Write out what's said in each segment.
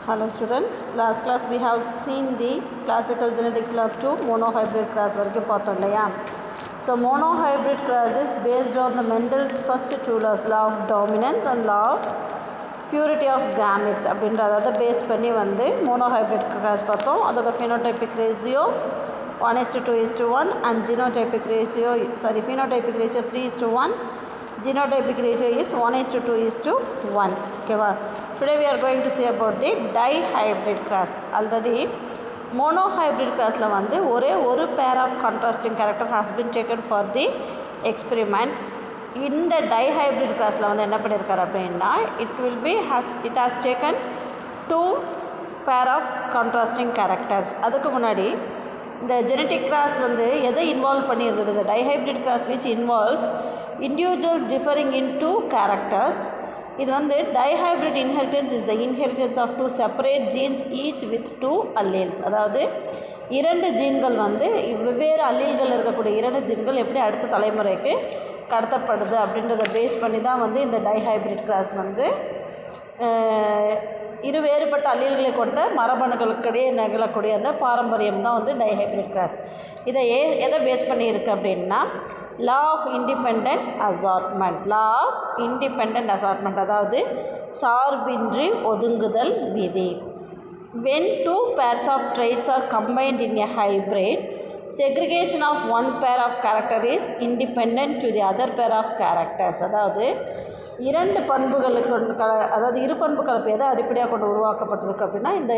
Hello students, last class we have seen the classical genetics law of 2 monohybrid cross varaikum paarthom illaya. So monohybrid cross is based on the Mendel's first two laws, law of dominance and law of purity of gametes அப்படின்றத base பண்ணி வந்து monohybrid cross பார்த்தோம். அதோட phenotypic ratio 1:2:1 and phenotypic ratio 3:1. Genotypic ratio is 1:2:1. Okay, today we are going to see about the dihybrid cross. Already monohybrid cross la vandu one pair of contrasting character has been taken for the experiment. In the dihybrid cross la vandu enna pannirukar appadina it has taken two pair of contrasting characters. adukku munadi the genetic cross வந்து எதை involve பண்ணியிருந்தது, the dihybrid cross which involves individuals differing in two characters. இது வந்து dihybrid inheritance is the inheritance of two separate genes each with two alleles. அதாவது இரண்டு ஜீன்கள் வந்து வெவ்வேறு அல்லீல்கள் இருக்கக்கூடிய இரண்டு ஜீன்கள் எப்படி அடுத்த தலைமுறைக்கு கடத்தப்படுது அப்படின்றத பேஸ் பண்ணி தான் வந்து இந்த dihybrid cross வந்து இரு வேறுபட்ட அல்லீல்களை கொண்ட மரபணுக்களுக்கிடையே நிகழக்கூடிய அந்த பாரம்பரியம் தான் வந்து dihybrid cross. இதை எதை பேஸ் பண்ணி இருக்குது அப்படின்னா law of independent assortment அதாவது சார்பின்றி ஒதுங்குதல் விதி. When two pairs of traits are combined in a hybrid, segregation of one pair of character is independent to the other pair of characters. அதாவது இரண்டு பண்புகளுக்கு அதாவது இரு பண்பு கலப்பு எதை அடிப்படையாக கொண்டு உருவாக்கப்பட்டிருக்கு அப்படின்னா இந்த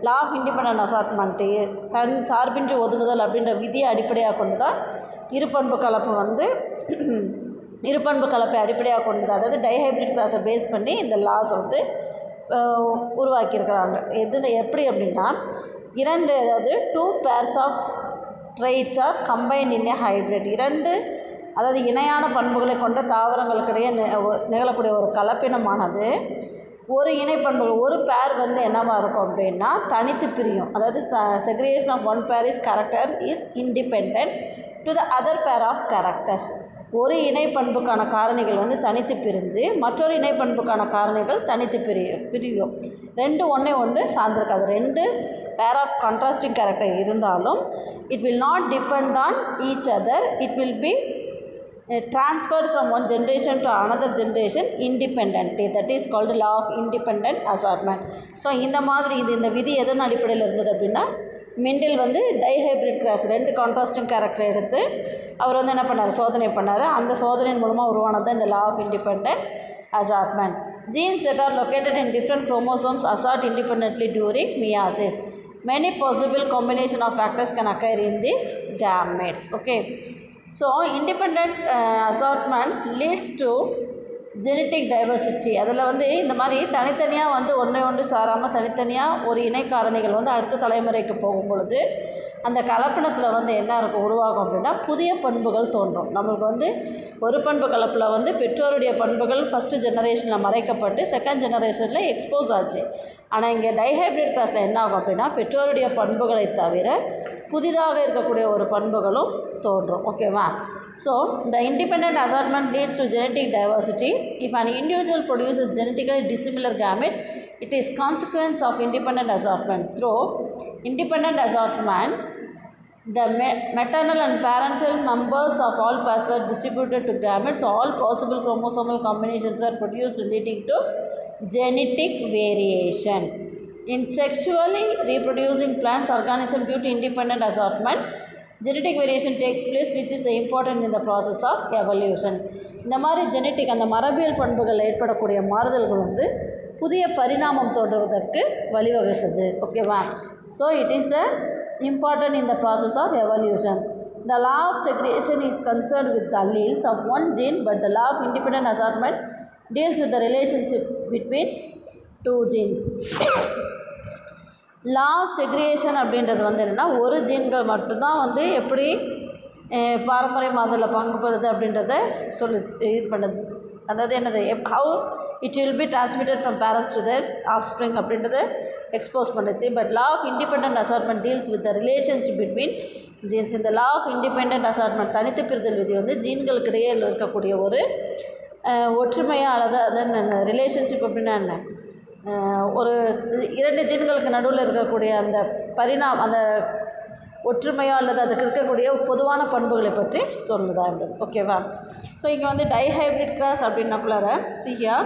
லா ஆஃப் இண்டிபெண்டன்ட் அசார்ட்மெண்ட்டு தன் சார்பின்றி ஒதுங்குதல் அப்படின்ற விதியை அடிப்படையாக கொண்டு தான் இரு பண்பு கலப்பை அடிப்படையாக கொண்டு தான், அதாவது டைஹைப்ரிட் கிராஸை பேஸ் பண்ணி இந்த லாஸ் வந்து உருவாக்கியிருக்கிறாங்க. இதில் எப்படி அப்படின்னா அதாவது two pairs of traits are combined in a hybrid. அதாவது இணையான பண்புகளை கொண்ட தாவரங்களுக்கிடையே நிகழக்கூடிய ஒரு கலப்பினமானது ஒரு இணைப்பண்புகள் ஒரு பேர் வந்து என்னவாக இருக்கும் அப்படின்னா தனித்து பிரியும். அதாவது segregation of one pair is character is independent to the other pair of characters. ஒரு இணைப்பண்புக்கான காரணிகள் வந்து தனித்து பிரிஞ்சு மற்றொரு இணைப்பண்புக்கான காரணிகள் தனித்து பிரியும். ரெண்டு ஒன்று சார்ந்திருக்காது. ரெண்டு பேர் ஆஃப் கான்ட்ராஸ்டிங் கேரக்டர் இருந்தாலும் it will not depend on each other. It will B transferred from one generation to another generation independently. That is called law of independent assortment. So இந்த மாதிரி இந்த விதி எதன் அடிப்படையில் இருந்தது அப்படின்னா மெண்டல் வந்து டைஹைப்ரிட் கிராஸ் ரெண்டு கான்ட்ராஸ்டிங் கேரக்டர் எடுத்து அவர் வந்து என்ன பண்ணார், சோதனை பண்ணார். அந்த சோதனையின் மூலமாக உருவானது இந்த law of independent assortment. Genes that are located in different chromosomes assort independently during meiosis. Many possible combination of factors can occur in these gametes. Okay. So independent assortment leads to genetic diversity. அதில் வந்து இந்த மாதிரி தனித்தனியாக வந்து ஒன்று சாராமல் தனித்தனியாக ஒரு இணை காரணிகள் வந்து அடுத்த தலைமுறைக்கு போகும் பொழுது அந்த கலப்பினத்தில் வந்து என்ன இருக்கும் உருவாகும் அப்படின்னா புதிய பண்புகள் தோன்றும். நம்மளுக்கு வந்து ஒரு பண்பு கலப்பில் வந்து பெற்றோருடைய பண்புகள் ஃபஸ்ட்டு ஜெனரேஷனில் மறைக்கப்பட்டு செகண்ட் ஜெனரேஷனில் எக்ஸ்போஸ் ஆச்சு. ஆனால் இங்கே டைஹைப்ரிட் கிராஸில் என்ன ஆகும் அப்படின்னா பெற்றோருடைய பண்புகளை தவிர புதிதாக இருக்கக்கூடிய ஒரு பண்புகளும் தோன்றும். ஓகேவா? So the independent assortment leads to genetic diversity. If an individual produces genetically dissimilar gamete, it is consequence of independent assortment. Through independent assortment, the maternal and parental members of all pairs were distributed to gametes. So all possible chromosomal combinations were produced, leading to genetic variation. In sexually reproducing plants organism due to independent assortment, genetic variation takes place, which is the important in the process of evolution. இந்த மாதிரி genetic அந்த மரபியல் பண்புகள் ஏற்படக்கூடிய மாறுதல்கள் வந்து புதிய பரிணாமம் தோன்றுவதற்கு வழிவகுத்தது. ஓகேவா? So it is the important in the process of evolution. The law of segregation is concerned with the alleles of one gene, but the law of independent assortment deals with the relationship between two genes. Law of segregation அப்படின்றது வந்து என்னென்னா ஒரு ஜீன்கள் மட்டும்தான் வந்து எப்படி பாரம்பரியமாதலில் பங்கு பெறுது அப்படின்றத இது பண்ணுது. அதாவது என்னது how it will be transmitted from parents to their offspring அப்படின்றத எக்ஸ்போஸ் பண்ணுச்சு. But law of independent assortment deals with the relationship between genes. இந்த லா ஆஃப் இண்டிபெண்டன்ட் அசார்ட்மெண்ட் தனித்து பிரிதல் விதி வந்து ஜீன்களுக்கு இடையே இருக்கக்கூடிய ஒரு ஒற்றுமையாக அல்லது ரிலேஷன்ஷிப் அப்படின்னா என்ன ஒரு 2 ஜீன்களுக்கு நடுவில் இருக்கக்கூடிய அந்த அந்த ஒற்றுமையோ அல்லது அதுக்கு இருக்கக்கூடிய பொதுவான பண்புகளை பற்றி சொல்லுதாக இருந்தது. ஓகேவா? ஸோ இங்கே வந்து டைஹைப்ரிட் கிராஸ் அப்படின்னாக்குள்ளார சியா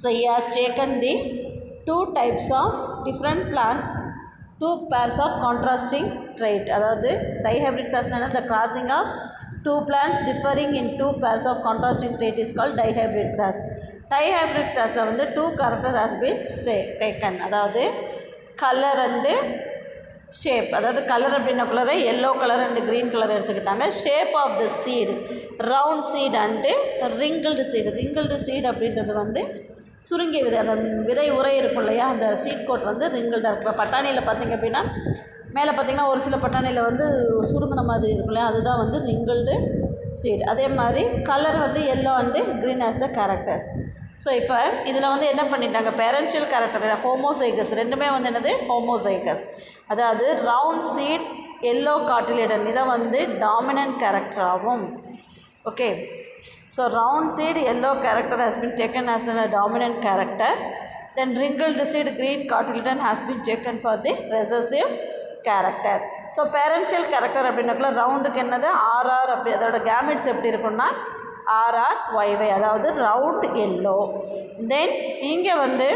so he has taken the 2 types of different plants, 2 pairs of contrasting trait. அதாவது dihybrid கிராஸ்னா the crossing of 2 plants differing in 2 pairs of contrasting trait is called dihybrid cross. Dihybrid crossல வந்து 2 characters has been taken. அதாவது colour and shape. அதாவது colour அப்படின்னாக்குள்ளார yellow colour and green colour எடுத்துக்கிட்டாங்க. Shape of the seed round seed and wrinkled seed. Wrinkled seed அப்படின்றது வந்து சுருங்கிய விதை, அந்த விதை உரை இருக்கும் இல்லையா, அந்த சீட் கோட் வந்து ரிங்கிள்டாக இருக்கும். இப்போ பட்டாணியில் பார்த்திங்க அப்படின்னா மேலே பார்த்திங்கன்னா ஒரு சில பட்டாணியில் வந்து சுருங்கின மாதிரி இருக்கும் இல்லையா, அதுதான் வந்து ரிங்கிள்டு சீட். அதே மாதிரி கலர் வந்து yellow and green as the characters. So இப்போ இதில் வந்து என்ன பண்ணிட்டாங்க, பேரன்ஷியல் கேரக்டர் ஹோமோசைகஸ், ரெண்டுமே வந்து என்னது ஹோமோசைகஸ். அதாவது ரவுண்ட் சீட் எல்லோ காட்டிலிடன் இதை வந்து டாமினன்ட் கேரக்டர் ஆகும். Okay, so round seed yellow character has been taken as a dominant character. Then wrinkled seed green cotyledon has been taken for the recessive character. So parental character அப்படின்னாக்குள்ள ரவுண்டுக்கு என்னது RR, அப்படி அதோட gametes எப்படி இருக்குன்னா RRYY, அதாவது round yellow. தென் இங்கே வந்து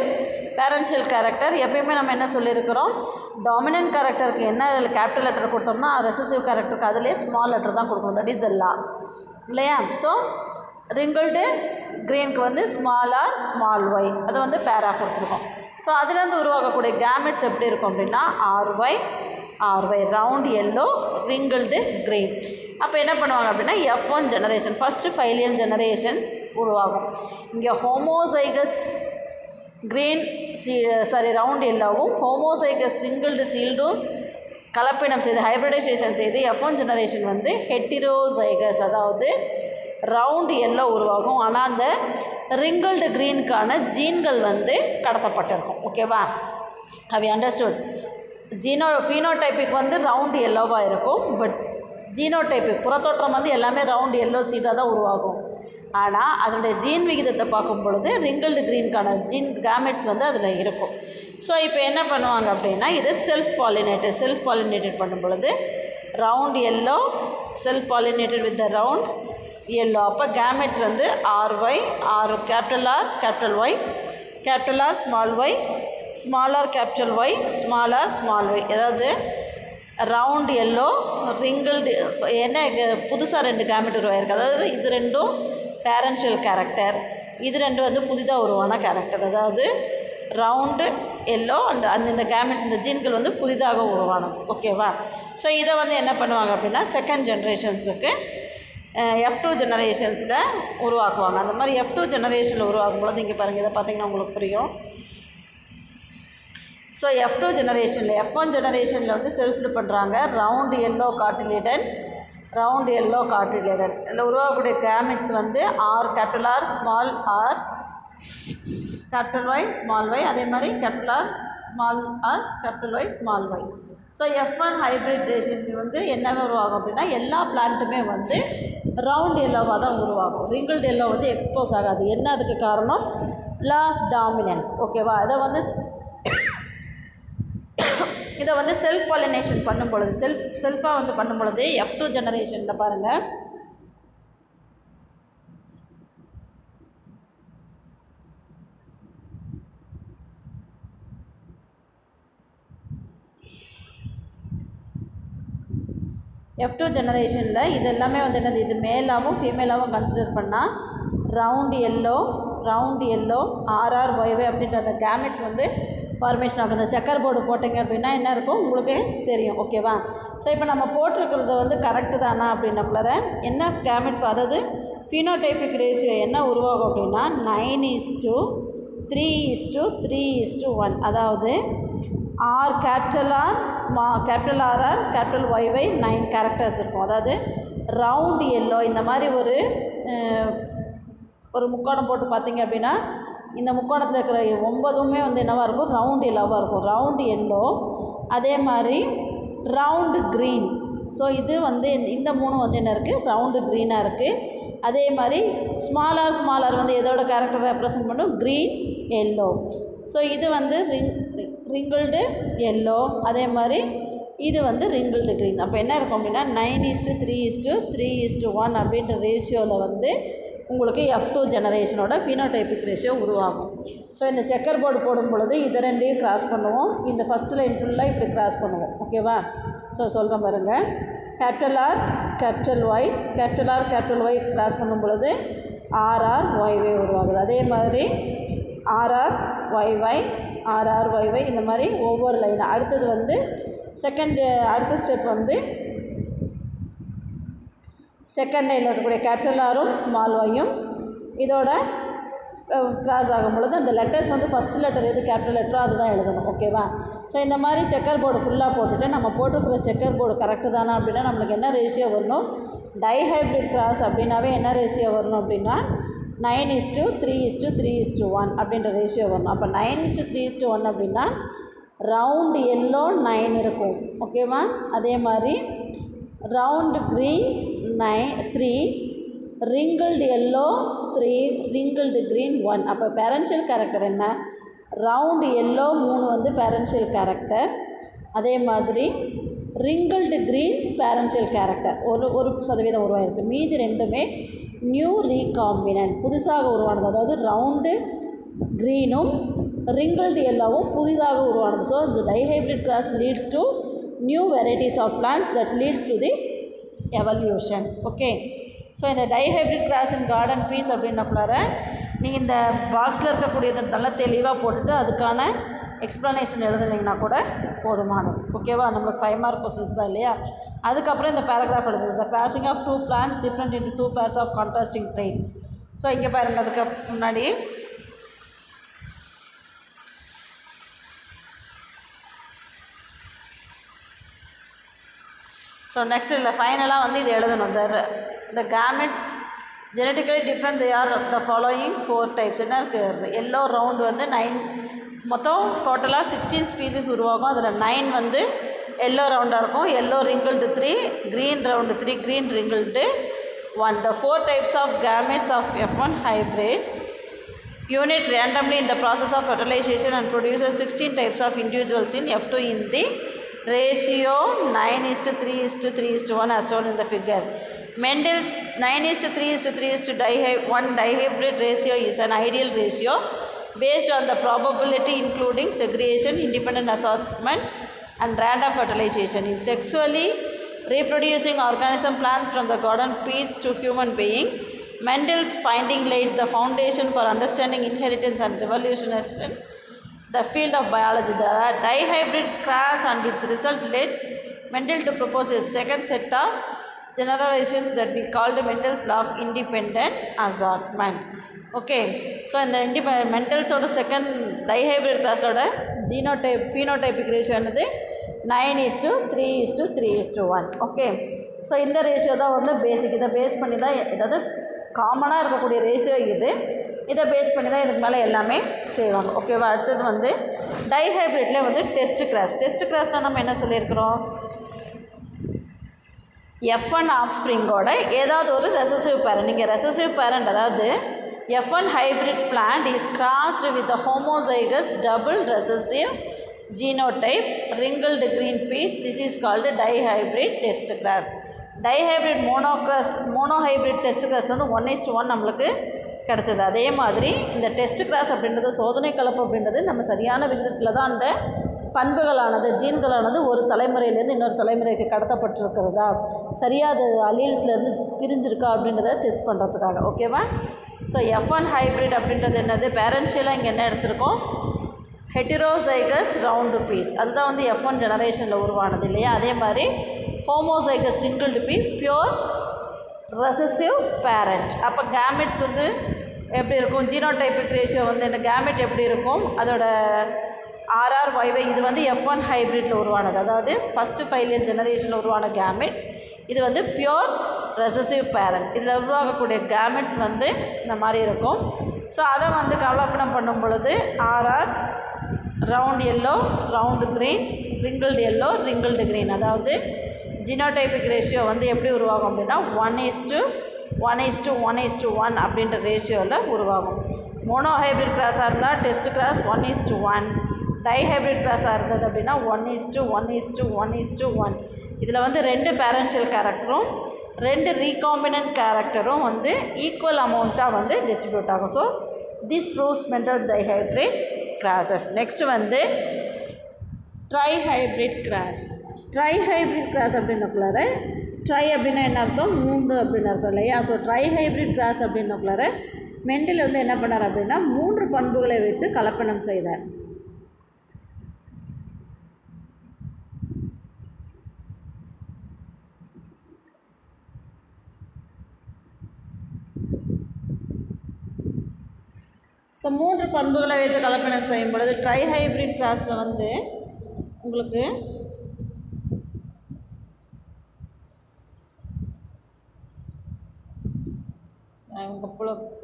பேரன்ஷியல் கேரக்டர் எப்பயுமே நம்ம என்ன சொல்லியிருக்கிறோம், டாமினன்ட் கேரக்டருக்கு என்ன கேபிட்டல் லெட்டர் கொடுத்தோம்னா ரெசசிவ் கேரக்டருக்கு அதிலே ஸ்மால் லெட்டர் தான் கொடுக்கணும். தட் இஸ் த லா இல்லையா? ஸோ ரிங்கிள்டு க்ரீனுக்கு வந்து ஸ்மால் ஆர் ஸ்மால் ஒய் அதை வந்து பேரா கொடுத்துருக்கோம். ஸோ அதுலேருந்து உருவாக்கக்கூடிய கேமிட்ஸ் எப்படி இருக்கும் அப்படின்னா RY round yellow wrinkled green. அப்போ என்ன பண்ணுவாங்க அப்படின்னா F1 ஜெனரேஷன், ஃபஸ்ட்டு ஃபைலியல் ஜெனரேஷன்ஸ் உருவாகும். இங்கே ஹோமோசைகஸ் க்ரீன் ரவுண்ட் எல்லோவும் ஹோமோசைகஸ் ரிங்கிள்டு சீல்டும் கலப்பினம் செய்து ஹைப்ரிடைசேஷன் செய்து F1 ஜெனரேஷன் வந்து ஹெட்டிரோசைகஸ், அதாவது ரவுண்ட் எல்லோ உருவாகும். ஆனால் அந்த ரிங்கிள்டு க்ரீனுக்கான ஜீன்கள் வந்து கடத்தப்பட்டிருக்கும். ஓகேவா? How you understood? ஃபீனோடைப்பிக் வந்து ரவுண்ட் எல்லோவாக இருக்கும். பட் ஜீனோடைப்பிக் புறத்தோற்றம் வந்து எல்லாமே ரவுண்ட் எல்லோ சீடாக தான் உருவாகும். ஆனால் அதனுடைய ஜீன் விகிதத்தை பார்க்கும் பொழுது ரிங்கிள்டு க்ரீனுக்கான ஜீன் கேமெட்ஸ் வந்து அதில் இருக்கும். ஸோ இப்போ என்ன பண்ணுவாங்க அப்படின்னா இது செல்ஃப் பாலினேட்டட் பண்ணும் பொழுது round yellow self pollinated with the round yellow. அப்போ கேமெட்ஸ் வந்து RY, capital R capital Y, capital R small y, small r capital Y, small r small y. அதாவது ரவுண்ட் எல்லோ ரிங்கிள்டு என்ன புதுசாக 2 gamete உருவாயிருக்கு. அதாவது இது ரெண்டும் பேரன்ஷியல் கேரக்டர், இது ரெண்டும் வந்து புதிதாக உருவான கேரக்டர். அதாவது ரவுண்டு எல்லோ அண்ட் இந்த கேமெட்ஸ் இந்த ஜீன்கள் வந்து புதிதாக உருவானது. ஓகேவா? ஸோ இதை வந்து என்ன பண்ணுவாங்க அப்படின்னா செகண்ட் ஜென்ரேஷன்ஸுக்கு F2 ஜெனரேஷன்ஸில் உருவாக்குவாங்க. அந்த மாதிரி F2 ஜெனரேஷனில் உருவாக்கும் பொழுது இங்கே பாருங்கள், இதை பார்த்திங்கன்னா உங்களுக்கு புரியும். ஸோ F2 ஜெனரேஷனில் F1 ஜெனரேஷனில் வந்து செல்ஃப்டு பண்ணுறாங்க ரவுண்ட் எல்லோ காட்டிலிடன் இதில் உருவாக்கக்கூடிய கேமெட்ஸ் வந்து capital R small r capital Y small y, அதே மாதிரி capital R small r capital Y small y. So F1 hybridization வந்து என்னவே உருவாகும் அப்படின்னா எல்லா பிளான்ட்டுமே வந்து ரவுண்ட் எல்லோவாக தான் உருவாகும். ரிங்கிள்டு எல்லோ வந்து எக்ஸ்போஸ் ஆகாது. என்ன அதுக்கு காரணம்? Law of dominance. ஓகேவா? இதை வந்து செல்ஃப் பாலினேஷன் பண்ணும் பொழுது செல்ஃபாக வந்து பண்ணும் பொழுது F2 ஜெனரேஷனில் பாருங்கள் F2 ஜெனரேஷனில் இது எல்லாமே வந்து என்னது, இது மேலாகவும் ஃபீமேலாகவும் கன்சிடர் பண்ணால் ரவுண்ட் எல்லோ RRYY அப்படின்ற அந்த கேமெட்ஸ் வந்து ஃபார்மேஷன் ஆகும். இந்த செக்கர் போர்டு போட்டிங்க அப்படின்னா என்ன இருக்கும் உங்களுக்கு தெரியும். ஓகேவா? ஸோ இப்போ நம்ம போட்டிருக்கிறது வந்து கரெக்டு தானா அப்படின்னக்குள்ளார என்ன கேமெட், அதாவது ஃபீனோடைபிக் ரேஷியோ என்ன உருவாகும் அப்படின்னா 9:3:3:1. அதாவது capital RR capital YY 9 characters இருக்கும். அதாவது ரவுண்ட் எல்லோ இந்த மாதிரி ஒரு முக்கோணம் போட்டு பார்த்தீங்க அப்படின்னா இந்த முக்கோணத்தில் இருக்கிற 9மே வந்து என்னவாக இருக்கும், ரவுண்ட் எல்லோவாக இருக்கும். ரவுண்ட் எல்லோ, அதே மாதிரி ரவுண்டு க்ரீன். ஸோ இது வந்து இந்த 3 வந்து என்ன இருக்குது, ரவுண்டு க்ரீனாக இருக்குது. அதே மாதிரி ஸ்மால் ஆர் வந்து எதோட கேரக்டர் ரெப்ரசன்ட் பண்ணும்? Green yellow. ஸோ இது வந்து ரிங்கிள்டு எல்லோ, அதே மாதிரி இது வந்து ரிங்கிள்டு க்ரீன். அப்போ என்ன இருக்கும் அப்படின்னா 9:3:3:1 அப்படின்ற ரேஷியோவில் வந்து உங்களுக்கு F2 ஜெனரேஷனோட ஃபீனோடைபிக் ரேஷியோ உருவாகும். ஸோ இந்த செக்கர் போர்டு போடும் பொழுது இது ரெண்டையும் கிராஸ் பண்ணுவோம். இந்த ஃபஸ்ட் லைன் ஃபுல்லாக இப்படி கிராஸ் பண்ணுவோம். ஓகேவா? ஸோ சொல்கிறேன் பாருங்கள். Capital R capital Y, capital R capital Y cross பண்ணும் பொழுது RRYY உருவாகுது. அதே மாதிரி RRYY RRYY இந்த மாதிரி ஒவ்வொரு லைன். அடுத்தது வந்து அடுத்த ஸ்டெப் வந்து செகண்ட் லைனில் இருக்கக்கூடிய கேபிட்டல் ஆரும் ஸ்மால் ஒய்யும் இதோட கிராஸ் ஆகும் பொழுது அந்த லெட்டர்ஸ் வந்து ஃபஸ்ட்டு லெட்டர் எது கேபிட்டல் லெட்டரோ அதுதான் எழுதணும். ஓகேவா? ஸோ இந்த மாதிரி செக்கர் போர்டு ஃபுல்லாக போட்டுட்டு நம்ம போட்டிருக்கிற செக்கர் போர்டு கரெக்டு தானே அப்படின்னா நம்மளுக்கு என்ன ரேஷியோ வரணும்? டைஹைப்ரிட் கிராஸ் அப்படின்னாவே என்ன ரேஷியோ வரணும் அப்படின்னா 9:3:3:1 அப்படின்ற ரேஷியோ வரணும். அப்போ 9:3:1 அப்படின்னா ரவுண்டு எல்லோ 9 இருக்கும். ஓகேவா? அதே மாதிரி round green 3, wrinkled yellow 3, wrinkled green 1. அப்போ பேரன்ஷியல் கேரக்டர் என்ன? ரவுண்டு எல்லோ 3 வந்து பேரன்ஷியல் கேரக்டர். அதே மாதிரி ரிங்கிள்டு க்ரீன் பேரன்ஷியல் கேரக்டர் 1% உருவாயிருக்கு. மீதி ரெண்டுமே நியூ ரீகாம்பினன்ட் புதுசாக உருவானது. அதாவது ரவுண்டு க்ரீனும் ரிங்கிள்டு எல்லோவும் புதிதாக உருவானது. ஸோ இந்த dihybrid cross leads to new varieties of plants that leads to the evolutions. Okay. So இந்த dihybrid cross in garden peas அப்படின்னக்குள்ளார நீங்கள் இந்த பாக்ஸில் இருக்கக்கூடியதை நல்லா தெளிவாக போட்டுட்டு அதுக்கான எக்ஸ்ப்ளனேஷன் எழுதுனீங்கன்னா கூட போதுமானது. ஓகேவா? நம்மளுக்கு 5 மார்க் கொஸ்டின்ஸ் தான் இல்லையா? அதுக்கப்புறம் இந்த பேராகிராஃப் எழுதுது. The crossing of 2 plants different into 2 pairs of contrasting train. So இங்கே பாருங்கள், அதுக்கு முன்னாடி ஸோ நெக்ஸ்ட் இல்லை ஃபைனலாக வந்து இது எழுதணும். The gametes genetically different they are the following 4 types. என்ன இருக்குது? எல்லோ ரவுண்டு வந்து 9, மொத்தம் டோட்டலாக 16 ஸ்பீசிஸ் உருவாகும். அதில் 9 வந்து எல்லோ ரவுண்டாக இருக்கும். Yellow wrinkled 3, green round 3, green wrinkled 1. The 4 types of gametes of F1 hybrids unit randomly in the process of fertilization and produces 16 types of individuals in F2 in the ratio 9:3:3:1 as shown in the figure. Mendel's 9:3:3:1 dihybrid ratio is an ideal ratio based on the probability including segregation, independent assortment and random fertilization in sexually reproducing organism plants from the garden peas to human being. Mendel's finding laid the foundation for understanding inheritance and evolution, the field of biology. The dihybrid cross and its result led Mendel to propose a second set of generalizations that we called Mendel's law of independent assortment. Okay, so in the Mendel's second dihybrid class phenotypic ratio என்னது 9:3:3:1. okay, so இந்த ratio தான் வந்து பேசிக். இதை base பண்ணி தான் ஏதாவது காமனாக இருக்கக்கூடிய ரேஷியோ இதை பேஸ் பண்ணி தான் இதுக்கு மேலே எல்லாமே செய்வாங்க. ஓகேவா? அடுத்தது வந்து டைஹைப்ரிட்ல வந்து டெஸ்ட் கிராஸ்னால் நம்ம என்ன சொல்லியிருக்கிறோம்? F1 ஆஃப்ஸ்ப்ரிங்கோட ஏதாவது ஒரு ரெசசிவ் பேரண்ட். நீங்கள் ரெசசிவ் பேரண்ட் அதாவது F1 hybrid plant is crossed with the homozygous double recessive genotype ringled green peas. This is called dihybrid test class. Dihybrid monohybrid test class வந்து 1:1 நம்மளுக்கு கிடச்சது. அதே மாதிரி இந்த டெஸ்ட் கிராஸ் அப்படின்றது சோதனை கலப்பு அப்படின்றது நம்ம சரியான விகிதத்தில் தான் அந்த பண்புகளானது ஜீன்களானது ஒரு தலைமுறையிலேருந்து இன்னொரு தலைமுறைக்கு கடத்தப்பட்டிருக்கிறதா, சரியாக அது அலீல்ஸ்லேருந்து பிரிஞ்சிருக்கா அப்படின்றத டெஸ்ட் பண்ணுறதுக்காக. ஓகேவா? ஸோ F1 ஹைப்ரிட் அப்படின்றது என்னது? பேரன்ஷியலாக இங்கே என்ன எடுத்திருக்கோம்? ஹெட்டிரோசைகஸ் ரவுண்டு பீஸ், அதுதான் வந்து F1 ஜெனரேஷனில் உருவானது இல்லையா? அதே மாதிரி ஹோமோசைகஸ் ரிங்கிள்டு பீ பியூர் ரெசசிவ் பேரண்ட். அப்போ கேமெட்ஸ் வந்து எப்படி இருக்கும்? ஜீனோடைபிக் ரேஷியோ வந்து இந்த கேமெட் எப்படி இருக்கும்? அதோட RRYY இது வந்து F1 ஹைப்ரிட்டில் உருவானது, அதாவது ஃபஸ்ட்டு 5 இயர் ஜெனரேஷனில் உருவான கேமெட்ஸ். இது வந்து பியூர் ரெசசிவ் பேரண்ட். இதில் உருவாகக்கூடிய கேமெட்ஸ் வந்து இந்த மாதிரி இருக்கும். ஸோ அதை வந்து கவலப்படம் பண்ணும் பொழுது RR round yellow, round green, wrinkled yellow, wrinkled green, அதாவது ஜீனோடைபிக் ரேஷியோ வந்து எப்படி உருவாகும் அப்படின்னா 1:1 1:1:1 அப்படின்ற ரேஷியோவில் உருவாகும். மோனோ ஹைப்ரிட் கிராஸாக இருந்தால் டெஸ்ட் கிராஸ் 1:1, டைஹைப்ரிட் கிராஸாக இருந்தது அப்படின்னா 1:1:1:1. இதில் வந்து 2 பேரன்ஷியல் கேரக்டரும் 2 ரீகாம்பினன்ட் கேரக்டரும் வந்து ஈக்குவல் அமௌண்ட்டாக வந்து டிஸ்ட்ரிபியூட் ஆகும். So this proves Mendel's dihybrid grasses. Next வந்து ட்ரைஹைப்ரிட் கிராஸ். ட்ரைஹைப்ரிட் கிராஸ் அப்படின்னக்குள்ளார ட்ரை அப்படின்னா என்ன அர்த்தம்? 3 அப்படின்னு அர்த்தம் இல்லையா? ஸோ ட்ரைஹைப்ரிட் கிராஸ் அப்படின்னக்குள்ளார மெண்டல் வந்து என்ன பண்ணார் அப்படின்னா 3 பண்புகளை வைத்து கலப்பனம் செய்தார். ஸோ 3 பண்புகளை வைத்து கலப்பனம் செய்யும் பொழுது ட்ரைஹைப்ரிட் கிராஸில் வந்து உங்களுக்கு உங்கள்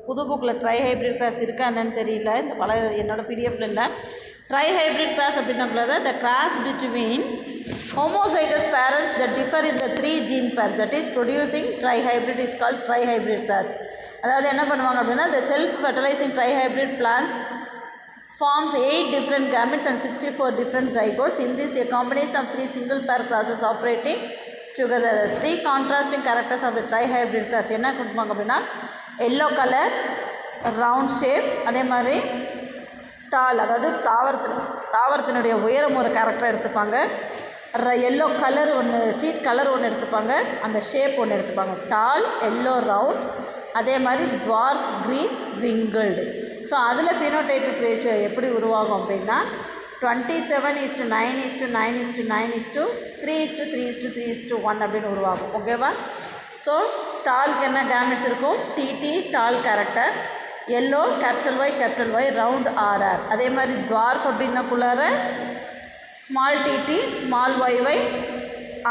புது புக்கில் ட்ரைஹைப்ரிட் கிராஸ் இருக்கா என்னன்னு தெரியல, இந்த என்னோடய பிடிஎஃப்ல இல்லை. ட்ரைஹைப்ரிட் கிராஸ் அப்படின்னாக்குள்ள the cross between homozygous parents that differ in the 3 gene pairs that is producing trihybrid is called trihybrid class. அதாவது என்ன பண்ணுவாங்க அப்படின்னா the self fertilizing trihybrid plants forms 8 different gametes and 64 different zygotes. In this a combination of 3 single pair classes operating together. The 3 contrasting characters of the trihybrid class என்ன கொடுப்பாங்க அப்படின்னா yellow color, round shape, அதே மாதிரி டால், அதாவது தாவரத்தினுடைய உயரம் ஒரு character எடுத்துப்பாங்க. Yellow colour ஒன்று, சீட் கலர் ஒன்று எடுத்துப்பாங்க, அந்த ஷேப் ஒன்று எடுத்துப்பாங்க. டால், எல்லோ, ரவுண்ட், அதே மாதிரி ட்வார்ஃப் க்ரீன், ரிங்கிள்டு. ஸோ அதில் ஃபினோடைபிக் ரேஷியோ எப்படி உருவாகும் அப்படின்னா 27:9:9:9:3:3:3:1 அப்படின்னு உருவாகும். ஓகேவா? ஸோ டாலுக்கு என்ன கேமெட்ஸ் இருக்கும்? TT tall character, yellow capital Y round RR. அதே மாதிரி ட்வார்ஃப் அப்படின்னாக்குள்ளார small TT small YY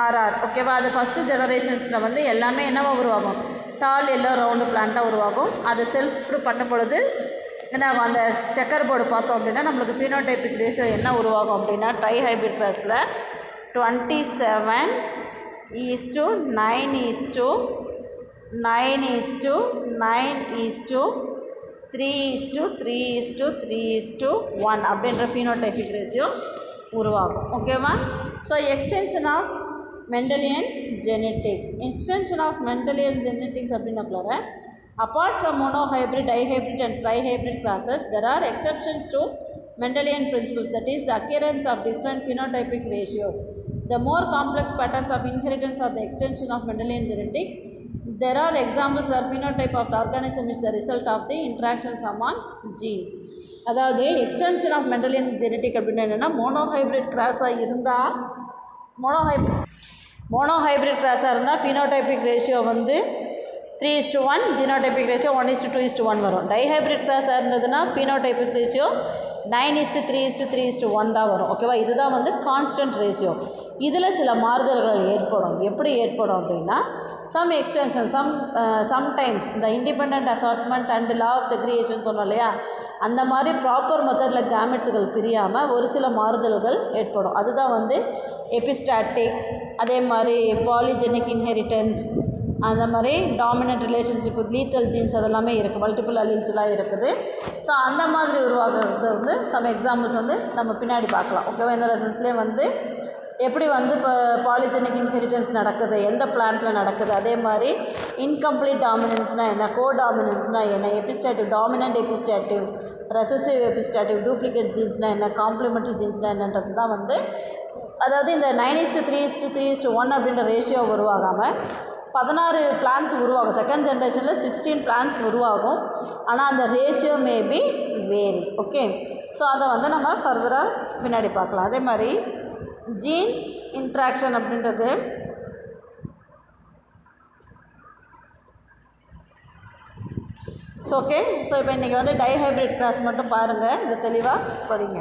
RR. ஓகேவா? அது ஃபஸ்ட்டு ஜெனரேஷன்ஸில் வந்து எல்லாமே என்னவாக உருவாகும்? டால் எல்லோ ரவுண்டு பிளான்ட்டாக உருவாகும். அதை செல்ஃப் பண்ணும் பொழுது என்ன ஆகும்? அந்த செக்கர் போர்டு பார்த்தோம் அப்படின்னா நம்மளுக்கு ஃபினோடைபிக் ரேஷியோ என்ன உருவாகும் அப்படின்னா ட்ரைஹைப்ரிட் கிராஸில் 27:9:9:3:3:3:1 அப்படின்ற ஃபினோடைபிக் ரேஷியோ உருவாகும். ஓகேவா? So extension of Mendelian genetics. Extension of Mendelian genetics அப்படின்னாக்குள்ள apart from monohybrid, dihybrid and trihybrid classes, there are exceptions to Mendelian principles, that is the occurrence of different phenotypic ratios. The more complex patterns of inheritance are the extension of Mendelian genetics. There are examples where phenotype of the organism is the result of the interactions among genes. அதாவது extension of Mendelian genetic அப்படின்னா என்னென்னா monohybrid கிராஸாக இருந்தால் monohybrid கிராஸாக இருந்தால் phenotypic ratio வந்து 3:1, genotypic ratio 1:2:1 வரும். Dihybrid கிராஸாக இருந்ததுன்னா ஃபினோடைபிக் ரேஷியோ 9:3:3:1 தான் வரும். ஓகேவா? இதுதான் வந்து கான்ஸ்டன்ட் ரேஷியோ. இதில் சில மாறுதல்கள் ஏற்படும். எப்படி ஏற்படும் அப்படின்னா சம் எக்ஸ்டென்ஷன் சம்டைம்ஸ் இந்த independent assortment and law of segregation சொன்னோம் இல்லையா, அந்த மாதிரி ப்ராப்பர் மெத்தடில் கேமெட்ஸுகள் பிரியாமல் ஒரு சில மாறுதல்கள் ஏற்படும். அதுதான் வந்து எபிஸ்டாட்டிக், அதே மாதிரி பாலிஜெனிக் இன்ஹெரிட்டன்ஸ், அந்த மாதிரி dominant relationship with lethal jeans அதெல்லாமே இருக்குது, மல்டிபிள் அலீல்ஸ்லாம் இருக்குது. ஸோ அந்த மாதிரி உருவாகிறது வந்து சம் எக்ஸாம்பிள்ஸ் வந்து நம்ம பின்னாடி பார்க்கலாம். ஓகேவா? இந்த லெசன்ஸ்லேயே வந்து எப்படி வந்து இப்போ பாலிஜெனிக் இன்ஹெரிட்டன்ஸ் நடக்குது, எந்த பிளான்ட்டில் நடக்குது, அதே மாதிரி இன்கம்ப்ளீட் டாமினன்ஸ்னால் என்ன, கோ டாமினன்ஸ்னால் என்ன, எபிஸ்டாட்டிவ் டாமினன்ட் எபிஸ்டாட்டிவ், ரெசசிவ் எபிஸ்டாட்டிவ், டூப்ளிகேட் ஜீன்ஸ்னால் என்ன, காம்ப்ளிமெண்ட்ரி ஜீன்ஸ்னால் என்னன்றது தான் வந்து, அதாவது இந்த 9:3:3:1 அப்படின்ற ரேஷியோ உருவாகாமல் 16 பிளான்ஸ் உருவாகும். செகண்ட் ஜென்ரேஷனில் 16 பிளான்ஸ் உருவாகும். ஆனால் அந்த ratio maybe vary. Okay? So அதை வந்து நம்ம ஃபர்தராக பின்னாடி பார்க்கலாம். அதே மாதிரி ஜீன் இன்ட்ராக்ஷன் அப்படின்றது ஓகே. ஸோ இப்போ இன்றைக்கி வந்து டைஹைப்ரிட் கிராஸ் மட்டும் பாருங்கள், இதை தெளிவாக படிங்க.